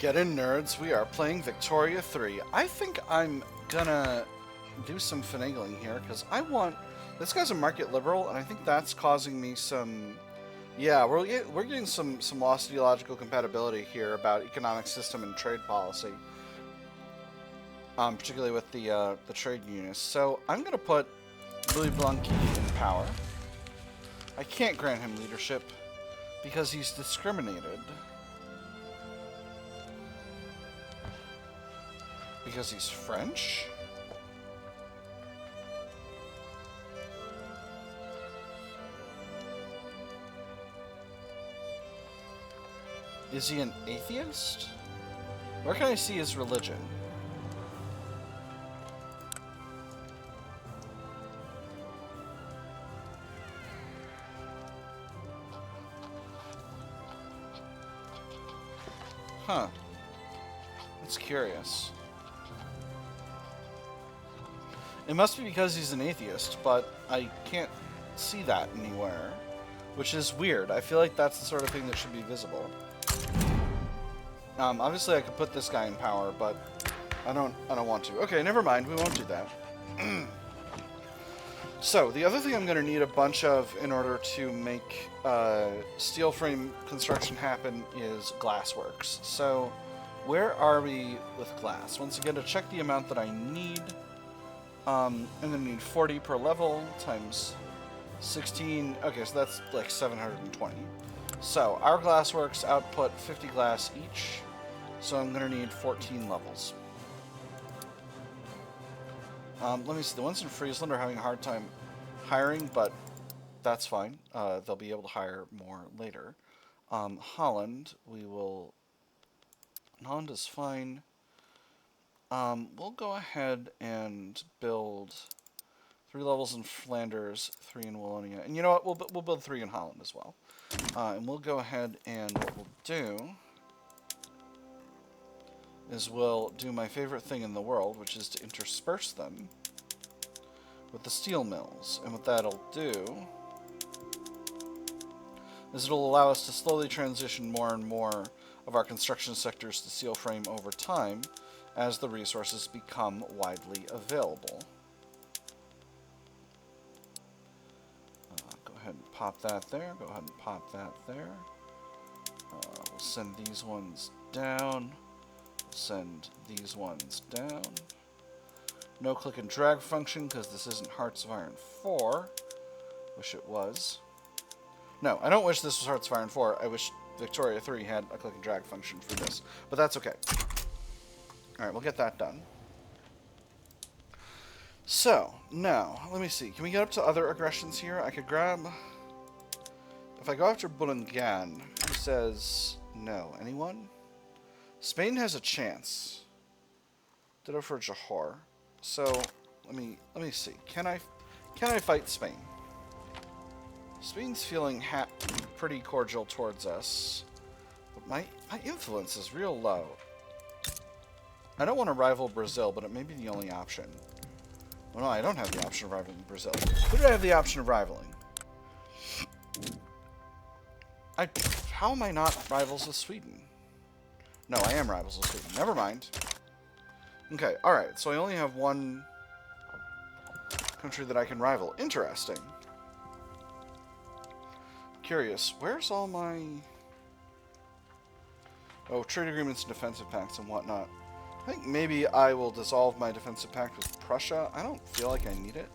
Get in, nerds. We are playing Victoria 3. I think I'm gonna do some finagling here, because I want... This guy's a market liberal, and I think that's causing me some... Yeah, we're getting some lost ideological compatibility here about economic system and trade policy. Particularly with the trade unionists. So I'm gonna put Louis Blanqui in power. I can't grant him leadership, because he's discriminated. Because he's French? Is he an atheist? Where can I see his religion? Huh. That's curious. It must be because he's an atheist, but I can't see that anywhere, which is weird. I feel like that's the sort of thing that should be visible. Obviously I could put this guy in power, but I don't want to. Okay, never mind. We won't do that. So, the other thing I'm going to need a bunch of in order to make steel frame construction happen is glassworks. So, where are we with glass? Once again, to check the amount that I need, I'm going to need 40 per level times 16. Okay, so that's like 720. So, our glassworks output 50 glass each, so I'm going to need 14 levels. Let me see. The ones in Friesland are having a hard time hiring, but that's fine. They'll be able to hire more later. Holland, Holland is fine. We'll go ahead and build 3 levels in Flanders, 3 in Wallonia. And you know what? We'll build 3 in Holland as well. And we'll go ahead and what we'll do is we'll do my favorite thing in the world, which is to intersperse them with the steel mills. And what that'll do is it'll allow us to slowly transition more and more of our construction sectors to steel frame over time as the resources become widely available. Go ahead and pop that there. Go ahead and pop that there. We'll send these ones down. Send these ones down. No click and drag function because this isn't Hearts of Iron 4. Wish it was. No, I don't wish this was Hearts of Iron 4. I wish Victoria 3 had a click and drag function for this. But that's okay. Alright, we'll get that done. So, now, let me see. Can we get up to other aggressions here? I could grab... If I go after Bulungan, who says no? Anyone? Spain has a chance. Ditto for Johor. So let me see. Can I fight Spain? Spain's feeling pretty cordial towards us, but my influence is real low. I don't want to rival Brazil, but it may be the only option. Well, no, I don't have the option of rivaling Brazil. Who do I have the option of rivaling? How am I not rivals with Sweden? No, I am rivals with Sweden. Never mind. Okay, alright, so I only have one country that I can rival. Interesting. Curious, where's all my... Oh, trade agreements and defensive pacts and whatnot. I think maybe I will dissolve my defensive pact with Prussia. I don't feel like I need it.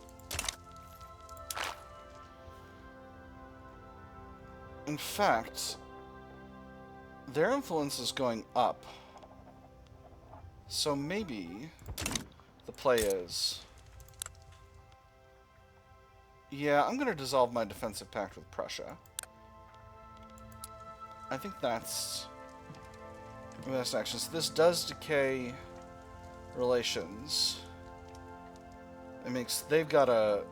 In fact, their influence is going up. So maybe the play is... Yeah, I'm going to dissolve my defensive pact with Prussia. I think that's the best action. So this does decay relations. It makes... They've got a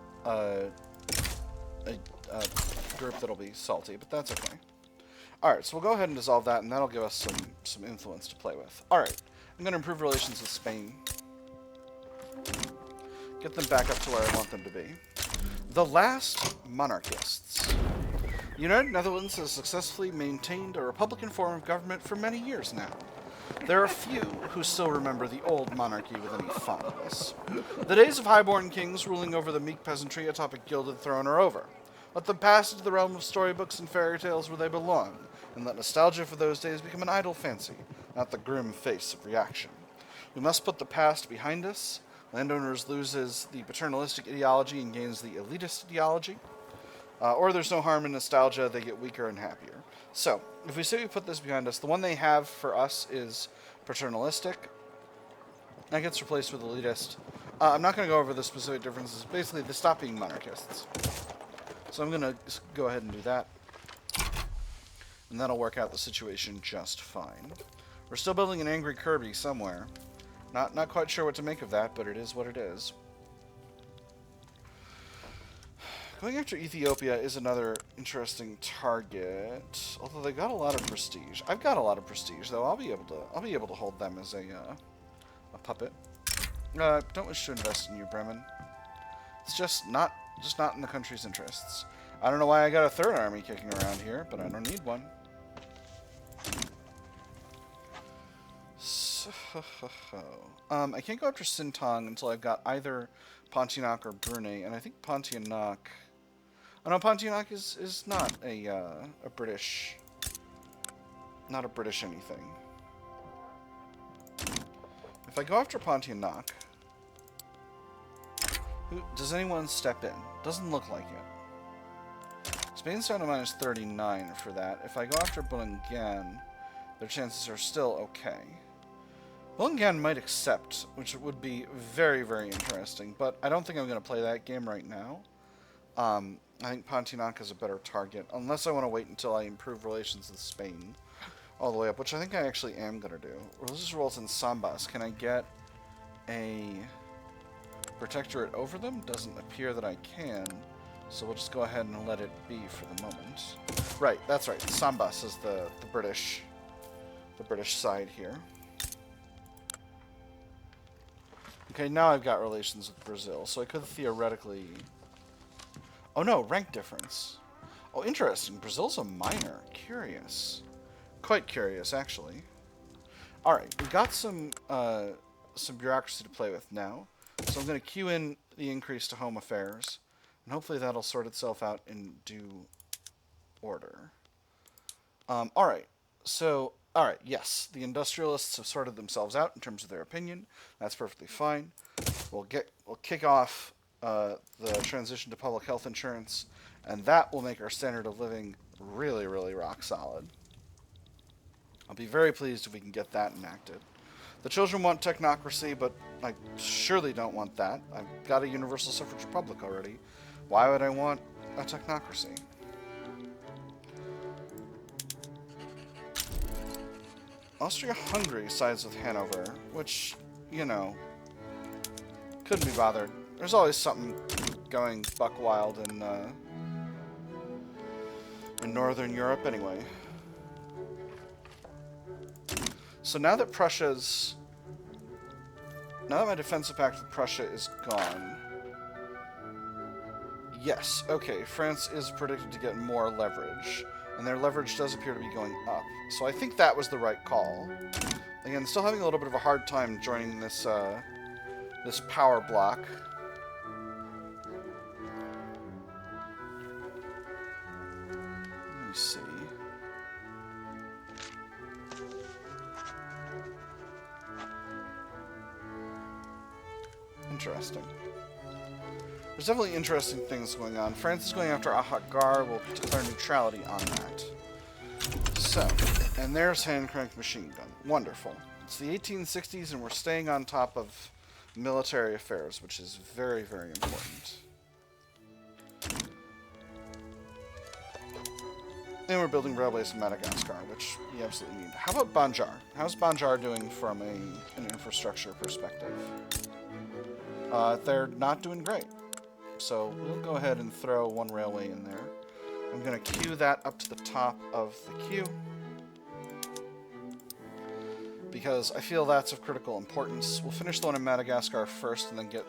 group that'll be salty, but that's okay. Alright, so we'll go ahead and dissolve that, and that'll give us some influence to play with. Alright, I'm going to improve relations with Spain. Get them back up to where I want them to be. The last monarchists. The United Netherlands has successfully maintained a republican form of government for many years now. There are few who still remember the old monarchy with any fondness. The days of highborn kings ruling over the meek peasantry atop a gilded throne are over. Let them pass into the realm of storybooks and fairy tales where they belong, and let nostalgia for those days become an idle fancy, not the grim face of reaction. We must put the past behind us. Landowners loses the paternalistic ideology and gains the elitist ideology. Or there's no harm in nostalgia, they get weaker and happier. So, if we say we put this behind us, the one they have for us is paternalistic. That gets replaced with elitist. I'm not going to go over the specific differences. Basically, they stop being monarchists. So I'm going to go ahead and do that. And that'll work out the situation just fine. We're still building an angry Kirby somewhere. Not quite sure what to make of that, but it is what it is. Going after Ethiopia is another interesting target. Although they got a lot of prestige. I've got a lot of prestige, though. I'll be able to hold them as a puppet. Don't wish to invest in you, Bremen. It's just not in the country's interests. I don't know why I got a third army kicking around here, but I don't need one. So, I can't go after Sintong until I've got either Pontianak or Brunei, and I think Pontianak... Oh no, Pontianak is not a British... Not a British anything. If I go after Pontianak... Does anyone step in? Doesn't look like it. Spain's down to minus 39 for that. If I go after Bulungan, their chances are still okay. Bulungan might accept, which would be very, very interesting, but I don't think I'm going to play that game right now. I think Pontianak is a better target, unless I want to wait until I improve relations with Spain all the way up, which I think I actually am going to do. Religious revolts in Sambas. Can I get a protectorate over them? Doesn't appear that I can, so we'll just go ahead and let it be for the moment. Right, that's right. Sambas is the British side here. Okay, now I've got relations with Brazil, so I could theoretically... Oh no, rank difference. Oh, interesting. Brazil's a minor. Curious. Quite curious, actually. Alright, we've got some bureaucracy to play with now. So I'm going to queue in the increase to home affairs, and hopefully that'll sort itself out in due order. Alright, so... Alright, yes, the industrialists have sorted themselves out in terms of their opinion. That's perfectly fine. We'll kick off the transition to public health insurance, and that will make our standard of living really, really rock solid. I'll be very pleased if we can get that enacted. The children want technocracy, but I surely don't want that. I've got a universal suffrage republic already. Why would I want a technocracy? Austria-Hungary sides with Hanover, which, you know, couldn't be bothered. There's always something going buck wild in Northern Europe anyway. So now that my defensive pact with Prussia is gone... Yes, okay, France is predicted to get more leverage. And their leverage does appear to be going up. So I think that was the right call. Again, still having a little bit of a hard time joining this this power block. Let me see. Interesting. There's definitely interesting things going on. France is going after Ahaggar. We'll declare neutrality on that. So, and there's hand-cranked machine gun. Wonderful. It's the 1860s, and we're staying on top of military affairs, which is very, very important. And we're building railways in Madagascar, which we absolutely need. How about Banjar? How's Banjar doing from an infrastructure perspective? They're not doing great. So we'll go ahead and throw one railway in there. I'm going to queue that up to the top of the queue, because I feel that's of critical importance. We'll finish the one in Madagascar first and then get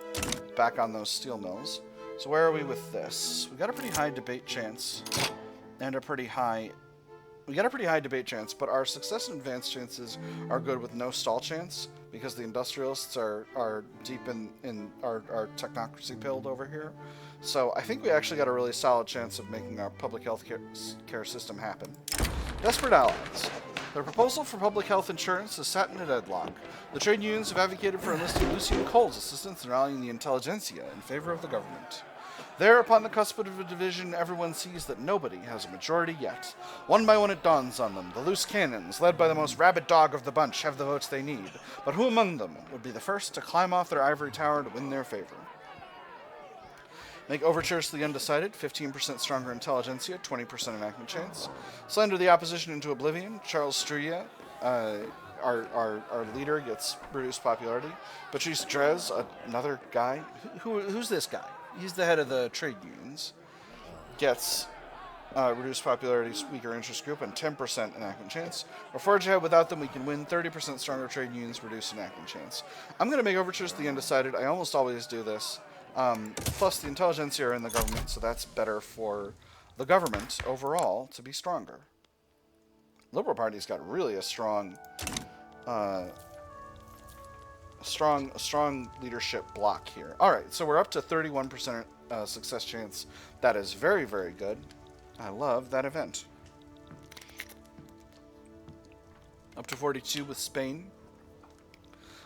back on those steel mills. So where are we with this? We've got a pretty high debate chance and a pretty high We got a pretty high debate chance, but our success and advance chances are good with no stall chance because the industrialists are deep in our technocracy pilled over here. So I think we actually got a really solid chance of making our public health care system happen. Desperate allies. Their proposal for public health insurance has sat in a deadlock. The trade unions have advocated for enlisting Lucien Cole's assistance and rallying the intelligentsia in favor of the government. There, upon the cusp of a division, everyone sees that nobody has a majority yet. One by one it dawns on them. The loose cannons, led by the most rabid dog of the bunch, have the votes they need. But who among them would be the first to climb off their ivory tower to win their favor? Make overtures to the undecided, 15% stronger intelligentsia, 20% enactment chance. Slander the opposition into oblivion. Charles Struye, our leader, gets reduced popularity. Patrice Drez, another guy. Who's this guy? He's the head of the trade unions. Gets reduced popularity, weaker interest group, and 10% enactment chance. Or forge ahead without them, we can win 30% stronger trade unions, reduced enactment chance. I'm going to make overtures to the undecided. I almost always do this. Plus, the intelligentsia are in the government, so that's better for the government overall to be stronger. Liberal Party's got really a strong leadership block here. All right, so we're up to 31% success chance. That is very, very good. I love that event. Up to 42 with Spain.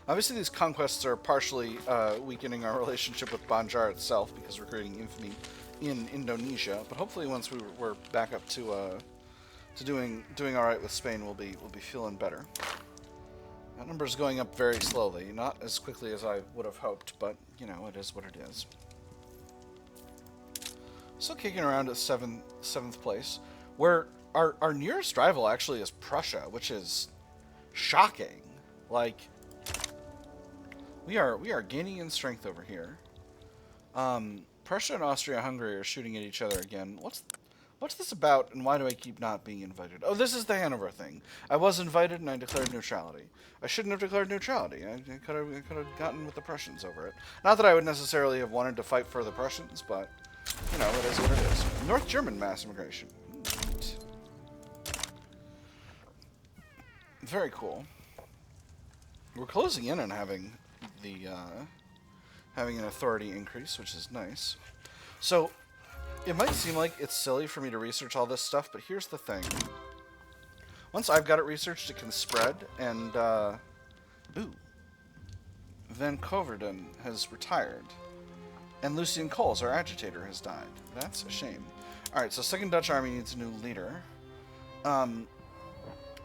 Obviously, these conquests are partially weakening our relationship with Banjar itself because we're creating infamy in Indonesia. But hopefully, once we're back up to doing all right with Spain, we'll be feeling better. That number is going up very slowly, not as quickly as I would have hoped, but you know, it is what it is. Still kicking around at seventh place, where our nearest rival actually is Prussia, which is shocking. Like, we are gaining in strength over here. Prussia and Austria-Hungary are shooting at each other again. What's this about, and why do I keep not being invited? Oh, this is the Hanover thing. I was invited, and I declared neutrality. I shouldn't have declared neutrality. I could have gotten with the Prussians over it. Not that I would necessarily have wanted to fight for the Prussians, but, you know, it is what it is. North German mass immigration. Neat. Very cool. We're closing in on having an authority increase, which is nice. So, it might seem like it's silly for me to research all this stuff, but here's the thing. Once I've got it researched, it can spread, and, Van Coverden has retired, and Lucien Coles, our agitator, has died. That's a shame. Alright, so Second Dutch Army needs a new leader.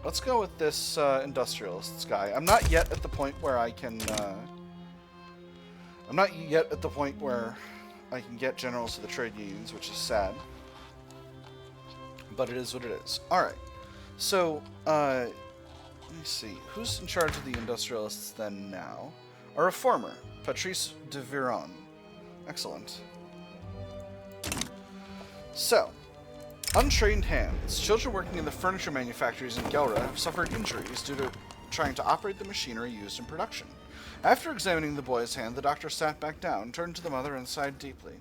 Let's go with this, industrialists guy. I'm not yet at the point where I can, I can get generals to the trade unions, which is sad. But it is what it is. Alright. So, let me see. Who's in charge of the industrialists then now? A reformer, Patrice de Viron. Excellent. So, untrained hands. Children working in the furniture manufactories in Gelre have suffered injuries due to trying to operate the machinery used in production. After examining the boy's hand, the doctor sat back down, turned to the mother, and sighed deeply.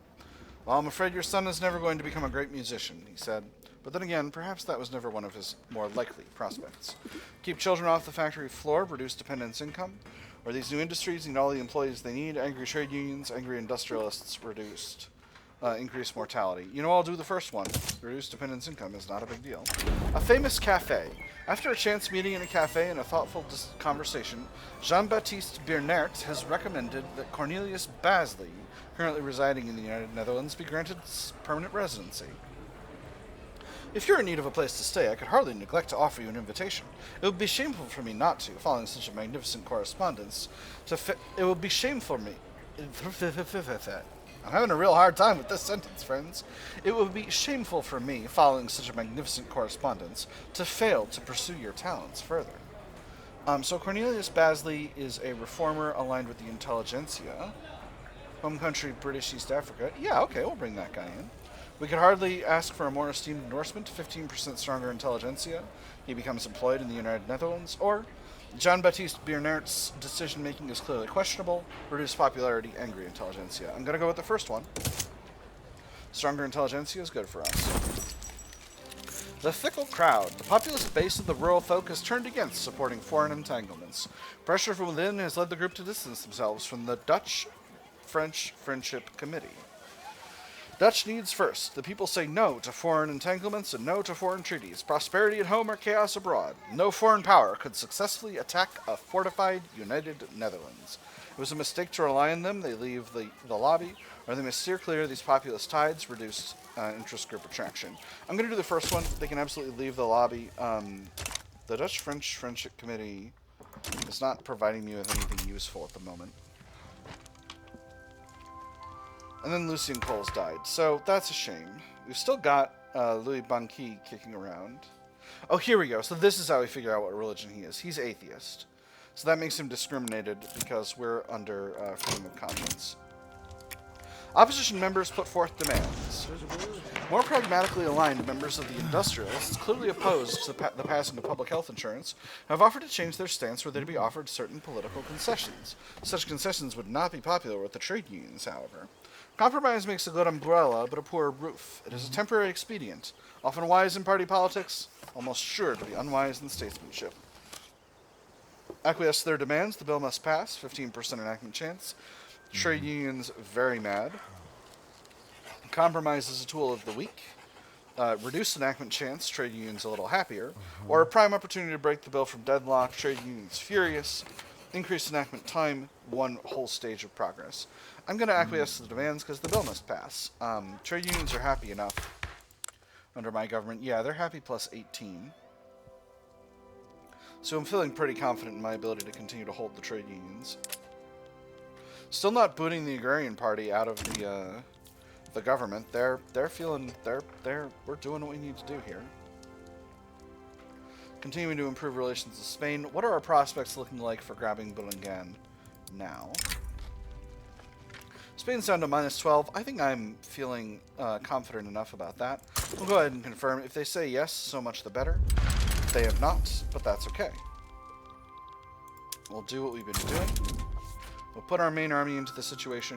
"Well, I'm afraid your son is never going to become a great musician," he said. But then again, perhaps that was never one of his more likely prospects. Keep children off the factory floor, reduce dependents' income. Or these new industries need all the employees they need. Angry trade unions, angry industrialists, increase mortality. You know, I'll do the first one. Reduce dependents' income is not a big deal. A famous cafe. After a chance meeting in a cafe and a thoughtful conversation, Jean-Baptiste Bernert has recommended that Cornelius Basley, currently residing in the United Netherlands, be granted permanent residency. If you're in need of a place to stay, I could hardly neglect to offer you an invitation. It would be shameful for me not to, following such a magnificent correspondence. It would be shameful for me. I'm having a real hard time with this sentence, friends. It would be shameful for me, following such a magnificent correspondence, to fail to pursue your talents further. So Cornelius Basley is a reformer aligned with the intelligentsia. Home country, British East Africa. Yeah, okay, we'll bring that guy in. We could hardly ask for a more esteemed endorsement. 15% stronger intelligentsia. He becomes employed in the United Netherlands. Or, Jean-Baptiste Biernert's decision-making is clearly questionable. Reduced popularity, angry intelligentsia. I'm going to go with the first one. Stronger intelligentsia is good for us. The fickle crowd. The populist base of the rural folk has turned against supporting foreign entanglements. Pressure from within has led the group to distance themselves from the Dutch-French Friendship Committee. Dutch needs first. The people say no to foreign entanglements and no to foreign treaties. Prosperity at home or chaos abroad. No foreign power could successfully attack a fortified, united Netherlands. It was a mistake to rely on them. They leave the lobby, or they must steer clear of these populist tides, reduce interest group attraction. I'm going to do the first one. They can absolutely leave the lobby. The Dutch-French Friendship Committee is not providing me with anything useful at the moment. And then Lucien Coles died, so that's a shame. We've still got Louis Banqui kicking around. Oh, here we go. So this is how we figure out what religion he is. He's atheist. So that makes him discriminated because we're under freedom of conscience. Opposition members put forth demands. More pragmatically aligned members of the industrialists, clearly opposed to the passing of public health insurance, have offered to change their stance were they to be offered certain political concessions. Such concessions would not be popular with the trade unions, however. Compromise makes a good umbrella, but a poor roof. It is a temporary expedient, often wise in party politics, almost sure to be unwise in statesmanship. Acquiesce to their demands, the bill must pass, 15% enactment chance. Trade unions very mad. Compromise is a tool of the weak. Reduced enactment chance, trade unions a little happier. Or a prime opportunity to break the bill from deadlock, trade unions furious. Increased enactment time, one whole stage of progress. I'm going to acquiesce to the demands because the bill must pass. Trade unions are happy enough under my government. Yeah, they're happy plus 18. So I'm feeling pretty confident in my ability to continue to hold the trade unions. Still not booting the Agrarian Party out of the government. They're feeling we're doing what we need to do here. Continuing to improve relations with Spain. What are our prospects looking like for grabbing Bulungan now? Spain's down to minus 12. I think I'm feeling confident enough about that. We'll go ahead and confirm. If they say yes, so much the better. They have not, but that's okay. We'll do what we've been doing. We'll put our main army into the situation,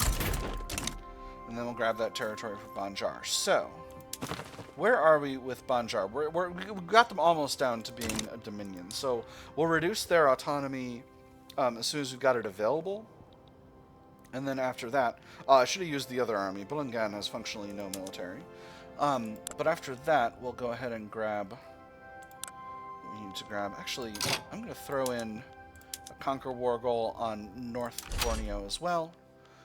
and then we'll grab that territory for Banjar. So, where are we with Banjar? We've got them almost down to being a dominion. So, we'll reduce their autonomy as soon as we've got it available. And then after that, I should have used the other army. Bulungan has functionally no military. But after that, we'll go ahead and grab what we need to grab. Actually, I'm going to throw in a Conquer War goal on North Borneo as well.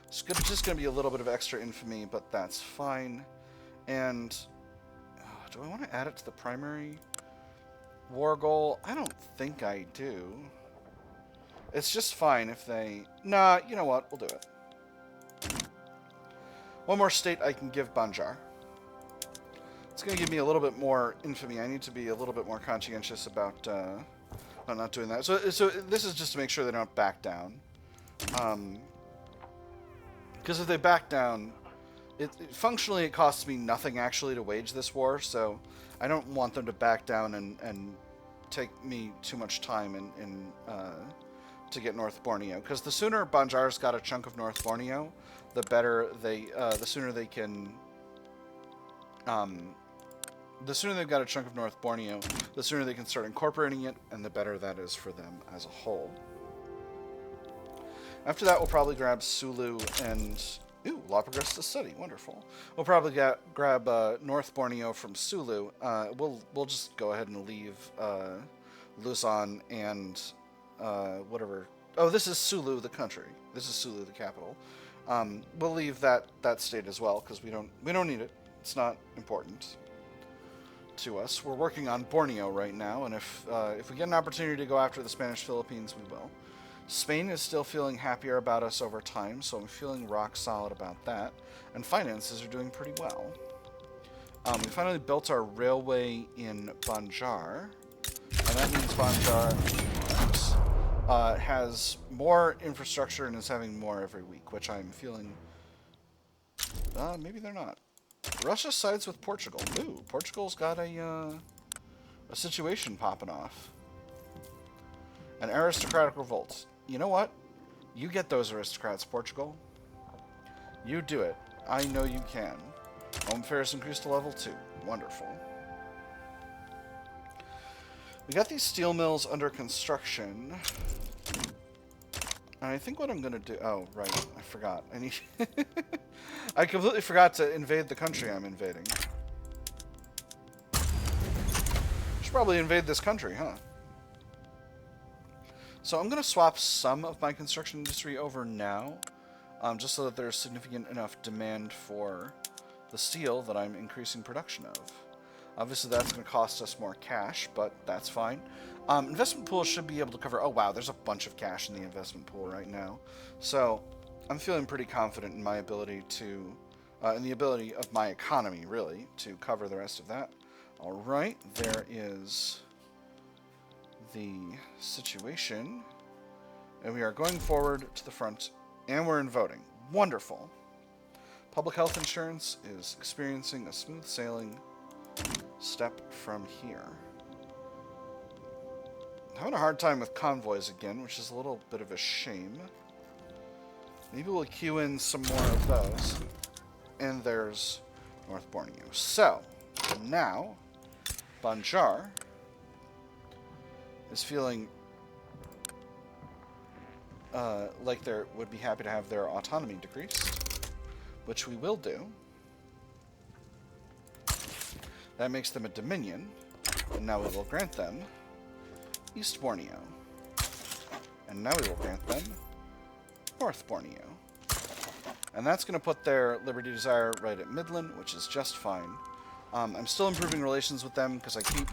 It's just going to be a little bit of extra infamy, but that's fine. And do I want to add it to the primary war goal? I don't think I do. It's just fine if they... Nah, you know what? We'll do it. One more state I can give Banjar. It's going to give me a little bit more infamy. I need to be a little bit more conscientious about not doing that. So this is just to make sure they don't back down. Because if they back down, functionally it costs me nothing actually to wage this war, so I don't want them to back down and take me too much time to get North Borneo. Because the sooner Banjar's got a chunk of North Borneo, the better the sooner they can... the sooner they've got a chunk of North Borneo, the sooner they can start incorporating it, and the better that is for them as a whole. After that, we'll probably grab Sulu and... Ooh, law progress to study. Wonderful. We'll probably grab North Borneo from Sulu. We'll just go ahead and leave Luzon and whatever... Oh, this is Sulu, the country. This is Sulu, the capital. We'll leave that state as well, because we don't need it. It's not important to us. We're working on Borneo right now, and if we get an opportunity to go after the Spanish Philippines, we will. Spain is still feeling happier about us over time, so I'm feeling rock solid about that. And finances are doing pretty well. We finally built our railway in Banjar, and that means Banjar has more infrastructure and is having more every week, which I'm feeling... maybe they're not. Russia sides with Portugal. Ooh, Portugal's got a situation popping off. An aristocratic revolt. You know what? You get those aristocrats, Portugal. You do it. I know you can. Home affairs increased to level 2. Wonderful. We got these steel mills under construction. And I think what I'm going to do... Oh, right. I forgot. I need... I completely forgot to invade the country I'm invading. Should probably invade this country, huh? So I'm going to swap some of my construction industry over now, just so that there's significant enough demand for the steel that I'm increasing production of. Obviously, that's going to cost us more cash, but that's fine. Investment pool should be able to cover... Oh, wow, there's a bunch of cash in the investment pool right now. So I'm feeling pretty confident in my ability to... in the ability of my economy, really, to cover the rest of that. All right, there is the situation. And we are going forward to the front, and we're in voting. Wonderful. Public health insurance is experiencing a smooth sailing step from here. Having a hard time with convoys again, which is a little bit of a shame. Maybe we'll queue in some more of those. And there's North Borneo. So, now, Banjar is feeling like they would be happy to have their autonomy decreased, which we will do. That makes them a dominion, and now we will grant them East Borneo. And now we will grant them North Borneo. And that's going to put their Liberty Desire right at Midland, which is just fine. I'm still improving relations with them because I keep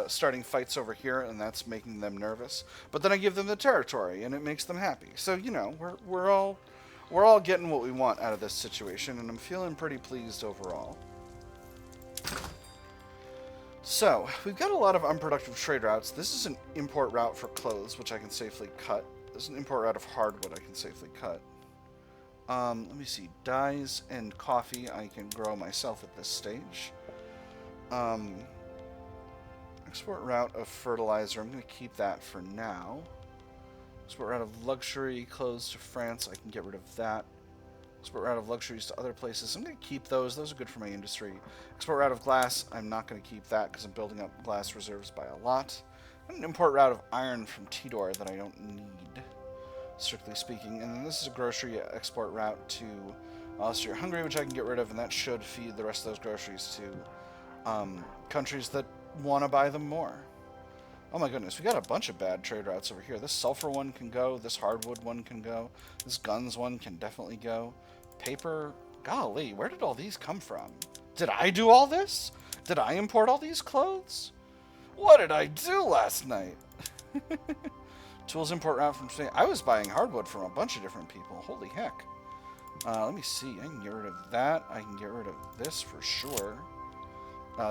starting fights over here, and that's making them nervous. But then I give them the territory, and it makes them happy. So, you know, we're all getting what we want out of this situation, and I'm feeling pretty pleased overall. So, we've got a lot of unproductive trade routes. This is an import route for clothes, which I can safely cut. This is an import route of hardwood I can safely cut. Let me see. Dyes and coffee I can grow myself at this stage. Export route of fertilizer. I'm going to keep that for now. Export route of luxury clothes to France. I can get rid of that. Export route of luxuries to other places. I'm going to keep those. Those are good for my industry. Export route of glass. I'm not going to keep that because I'm building up glass reserves by a lot. And an import route of iron from Tidor that I don't need, strictly speaking. And then this is a grocery export route to Austria-Hungary, which I can get rid of, and that should feed the rest of those groceries to countries that want to buy them more. Oh my goodness, we got a bunch of bad trade routes over here. This sulfur one can go. This hardwood one can go. This guns one can definitely go. Paper, golly, where did all these come from? Did I do all this? Did I import all these clothes? What did I do last night? Tools import route from Spain. I was buying hardwood from a bunch of different people. Holy heck. Let me see. I can get rid of that. I can get rid of this for sure.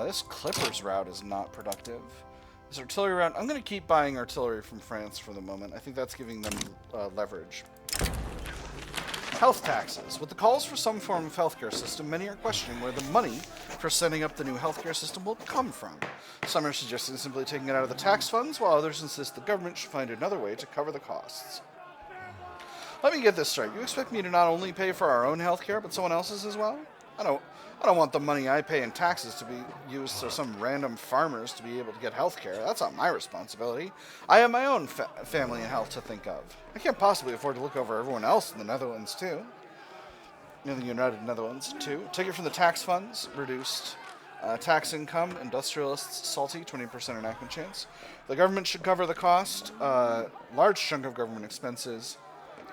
This Clippers route is not productive. This artillery route, I'm going to keep buying artillery from France for the moment. I think that's giving them leverage. Health taxes. With the calls for some form of healthcare system, many are questioning where the money for setting up the new healthcare system will come from. Some are suggesting simply taking it out of the tax funds, while others insist the government should find another way to cover the costs. Let me get this straight. You expect me to not only pay for our own healthcare, but someone else's as well? I don't want the money I pay in taxes to be used so some random farmers to be able to get health care. That's not my responsibility. I have my own family and health to think of. I can't possibly afford to look over everyone else in the Netherlands, too. In the United Netherlands, too. Take it from the tax funds, reduced tax income, industrialists, salty, 20% enactment chance. The government should cover the cost, large chunk of government expenses,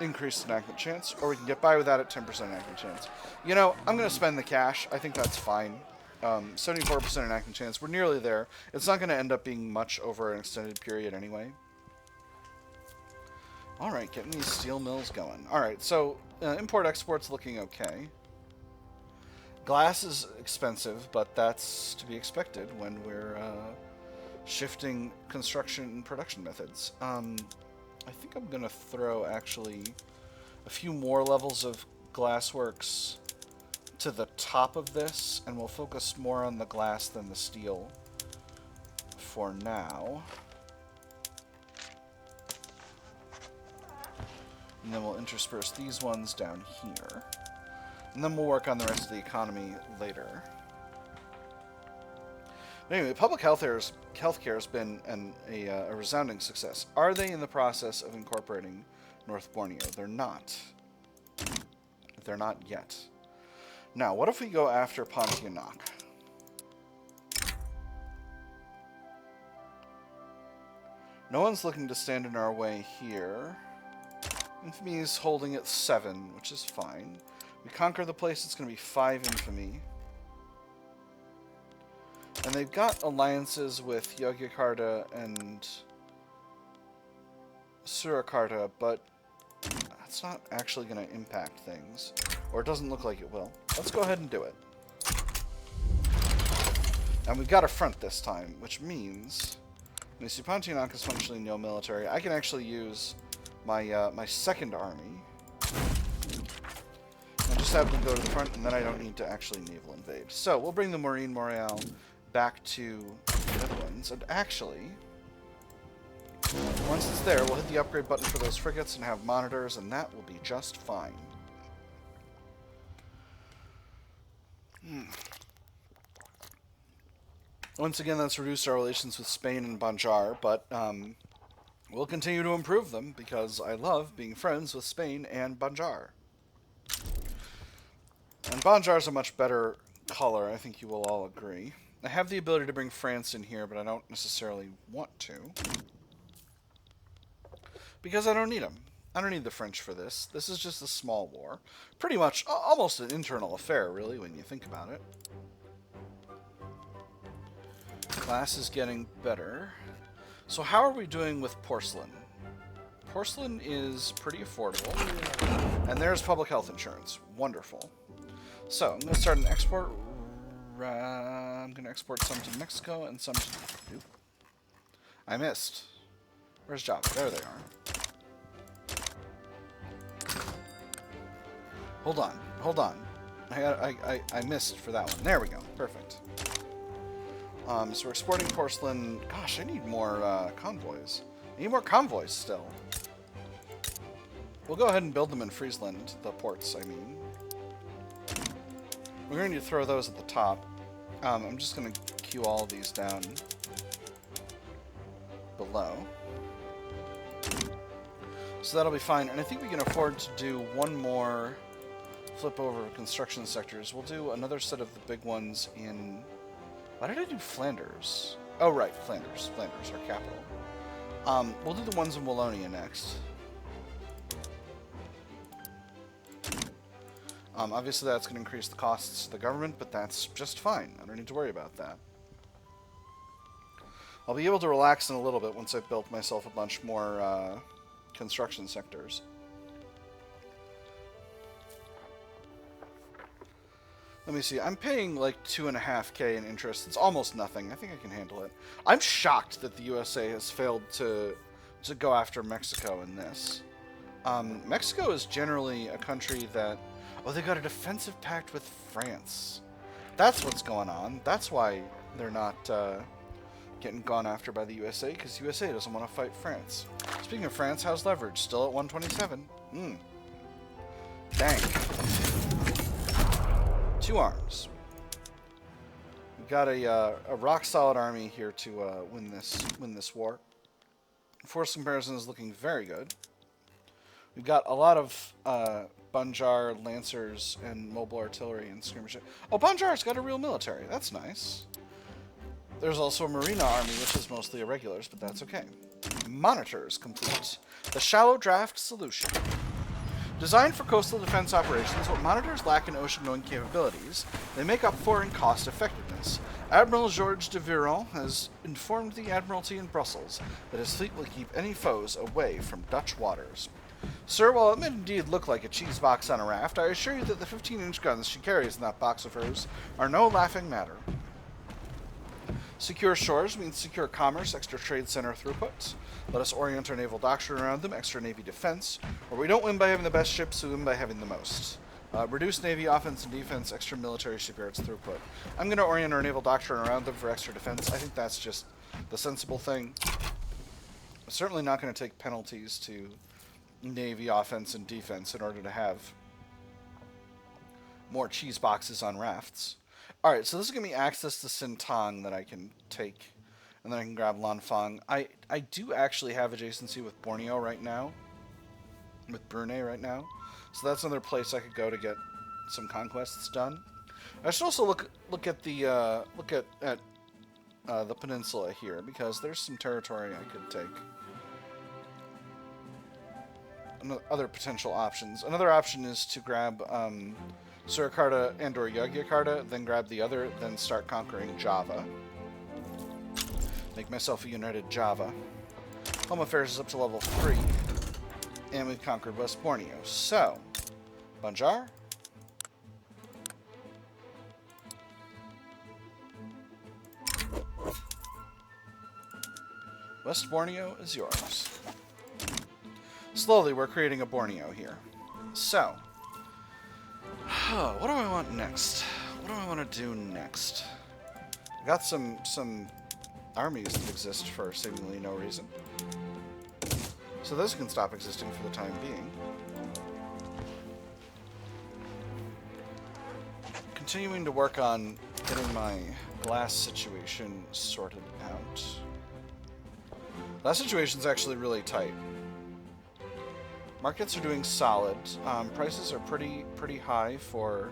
increased enactment chance, or we can get by without it, 10% enactment chance. You know, I'm going to spend the cash. I think that's fine. 74% enactment chance. We're nearly there. It's not going to end up being much over an extended period anyway. Alright, getting these steel mills going. Alright, so import-export's looking okay. Glass is expensive, but that's to be expected when we're shifting construction and production methods. I think I'm going to throw, actually, a few more levels of glassworks to the top of this, and we'll focus more on the glass than the steel for now. And then we'll intersperse these ones down here. And then we'll work on the rest of the economy later. Anyway, public healthcare has been a resounding success. Are they in the process of incorporating North Borneo? They're not. They're not yet. Now, what if we go after Pontianak? No one's looking to stand in our way here. Infamy is holding at 7, which is fine. We conquer the place, it's going to be 5 infamy. And they've got alliances with Yogyakarta and Surakarta, but that's not actually going to impact things. Or it doesn't look like it will. Let's go ahead and do it. And we've got a front this time, which means... when you see Pontianak is functionally no military, I can actually use my my second army. And just have them go to the front, and then I don't need to actually naval invade. So, we'll bring the Marine Morale back to the Netherlands, and actually, once it's there, we'll hit the upgrade button for those frigates and have monitors, and that will be just fine. Once again, that's reduced our relations with Spain and Banjar, but we'll continue to improve them, because I love being friends with Spain and Banjar. And Banjar's a much better color, I think you will all agree. I have the ability to bring France in here, but I don't necessarily want to. Because I don't need them. I don't need the French for this. This is just a small war. Pretty much almost an internal affair, really, when you think about it. Glass is getting better. So how are we doing with porcelain? Porcelain is pretty affordable. And there's public health insurance. Wonderful. So I'm going to start an export. I'm going to export some to Mexico and some to... Oop. I missed. Where's Java? There they are. Hold on. Hold on. I missed for that one. There we go. Perfect. So we're exporting porcelain. Gosh, I need more convoys. I need more convoys still. We'll go ahead and build them in Friesland, the ports, I mean. We're going to throw those at the top. I'm just going to queue all of these down below. So that'll be fine. And I think we can afford to do one more flip over construction sectors. We'll do another set of the big ones in... Why did I do Flanders? Oh, right, Flanders. Flanders, our capital. We'll do the ones in Wallonia next. Obviously, that's going to increase the costs to the government, but that's just fine. I don't need to worry about that. I'll be able to relax in a little bit once I've built myself a bunch more construction sectors. Let me see. I'm paying like 2.5K in interest. It's almost nothing. I think I can handle it. I'm shocked that the USA has failed to go after Mexico in this. Mexico is generally a country that... Oh, they got a defensive pact with France. That's what's going on. That's why they're not getting gone after by the USA, because USA doesn't want to fight France. Speaking of France, how's leverage? Still at 127. Dang. 2 arms. We've got a rock-solid army here to win this war. Force comparison is looking very good. We've got a lot of Banjar Lancers and mobile artillery and skirmishers. Oh, Banjar's got a real military. That's nice. There's also a Marina army, which is mostly irregulars, but that's okay. Monitors complete. The shallow draft solution. Designed for coastal defense operations, what monitors lack in ocean-going capabilities, they make up for in cost effectiveness. Admiral Georges de Viron has informed the Admiralty in Brussels that his fleet will keep any foes away from Dutch waters. Sir, while it may indeed look like a cheese box on a raft, I assure you that the 15-inch guns she carries in that box of hers are no laughing matter. Secure shores means secure commerce, extra trade center throughput. Let us orient our naval doctrine around them, extra navy defense. Or we don't win by having the best ships, we win by having the most. Reduce navy offense and defense, extra military shipyards throughput. I'm going to orient our naval doctrine around them for extra defense. I think that's just the sensible thing. I'm certainly not going to take penalties to navy offense and defense in order to have more cheese boxes on rafts. Alright, so this is giving me access to Sintang that I can take. And then I can grab Lanfang. I do actually have adjacency with Borneo right now. With Brunei right now. So that's another place I could go to get some conquests done. I should also look at the the peninsula here, because there's some territory I could take. Other potential options. Another option is to grab Surakarta and or Yogyakarta, then grab the other, then start conquering Java. Make myself a united Java. Home Affairs is up to level 3. And we've conquered West Borneo. So, Banjar. West Borneo is yours. Slowly, we're creating a Borneo here. So, what do I want next? What do I want to do next? I got some armies that exist for seemingly no reason. So those can stop existing for the time being. Continuing to work on getting my glass situation sorted out. Glass situation's actually really tight. Markets are doing solid. Prices are pretty high for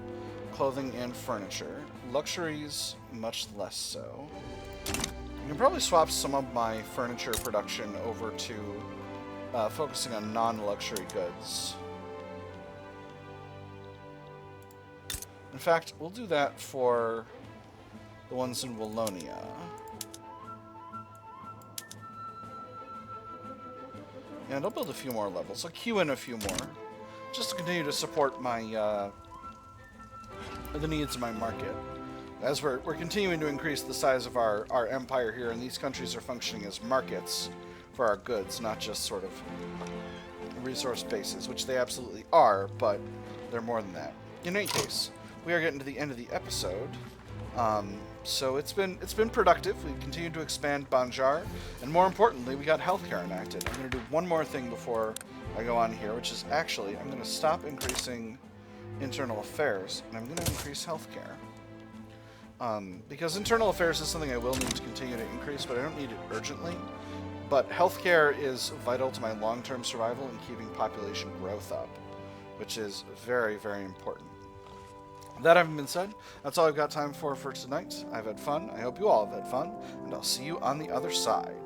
clothing and furniture. Luxuries, much less so. I can probably swap some of my furniture production over to focusing on non-luxury goods. In fact, we'll do that for the ones in Wallonia. And I'll build a few more levels. I'll queue in a few more, just to continue to support my the needs of my market. As we're continuing to increase the size of our empire here, and these countries are functioning as markets for our goods, not just sort of resource bases, which they absolutely are, but they're more than that. In any case, we are getting to the end of the episode. So it's been productive. We've continued to expand Banjar, and more importantly, we got healthcare enacted. I'm going to do one more thing before I go on here, which is actually I'm going to stop increasing internal affairs, and I'm going to increase healthcare. Because internal affairs is something I will need to continue to increase, but I don't need it urgently. But healthcare is vital to my long-term survival and keeping population growth up, which is very, very important. That having been said, that's all I've got time for tonight. I've had fun. I hope you all have had fun, and I'll see you on the other side.